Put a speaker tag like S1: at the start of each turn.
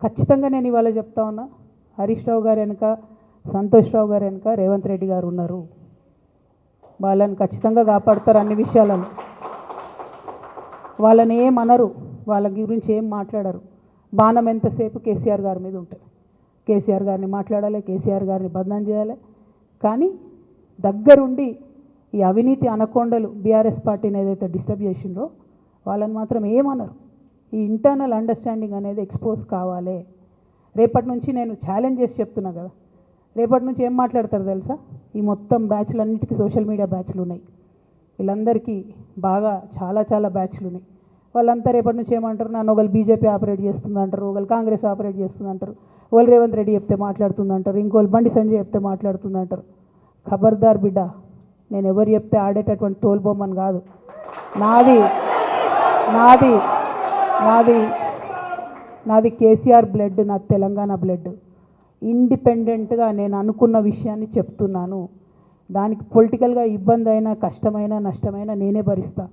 S1: ఖచ్చితంగా నేను ఇవాళ చెప్తా ఉన్నా, హరీష్ రావు గారు వెనుక, సంతోష్ రావు గారు వెనుక రేవంత్ రెడ్డి గారు ఉన్నారు. వాళ్ళని ఖచ్చితంగా కాపాడతారు అన్ని విషయాలలో. వాళ్ళని ఏమనరు, వాళ్ళ గురించి ఏం మాట్లాడరు. బాణం ఎంతసేపు కేసీఆర్ గారి మీద ఉంటుంది. కేసీఆర్ గారిని మాట్లాడాలి, కేసీఆర్ గారిని బదనాం చేయాలి. కానీ దగ్గరుండి ఈ అవినీతి అనకొండలు బీఆర్ఎస్ పార్టీని ఏదైతే డిస్టర్బ్ చేసిండ్రో వాళ్ళని మాత్రం ఏమనరు. ఈ ఇంటర్నల్ అండర్స్టాండింగ్ అనేది ఎక్స్పోజ్ కావాలి. రేపటి నుంచి నేను ఛాలెంజ్ చేసి చెప్తున్నా కదా, రేపటి నుంచి ఏం మాట్లాడతారు తెలుసా? ఈ మొత్తం బ్యాచ్లన్నిటికీ సోషల్ మీడియా బ్యాచ్లు ఉన్నాయి. వీళ్ళందరికీ బాగా చాలా చాలా బ్యాచ్లు ఉన్నాయి. వాళ్ళంతా రేపటి నుంచి ఏమంటారు? నన్ను ఒకళ్ళు బీజేపీ ఆపరేట్ చేస్తుందంటారు, ఒకళ్ళు కాంగ్రెస్ ఆపరేట్ చేస్తుందంటారు, ఒకళ్ళు రేవంత్ రెడ్డి చెప్తే మాట్లాడుతుందంటారు, ఇంకోళ్ళు బండి సంజయ్ చెప్తే మాట్లాడుతుందంటారు. ఖబర్దార్ బిడ్డ, నేను ఎవరు చెప్తే ఆడేటటువంటి తోలుబొమ్మని కాదు. నాది నాది నాది నాది కేసీఆర్ బ్లడ్, నాది తెలంగాణ బ్లడ్. ఇండిపెండెంట్గా నేను అనుకున్న విషయాన్ని చెప్తున్నాను. దానికి పొలిటికల్గా ఇబ్బంది అయినా, కష్టమైనా, నష్టమైనా నేనే భరిస్తా.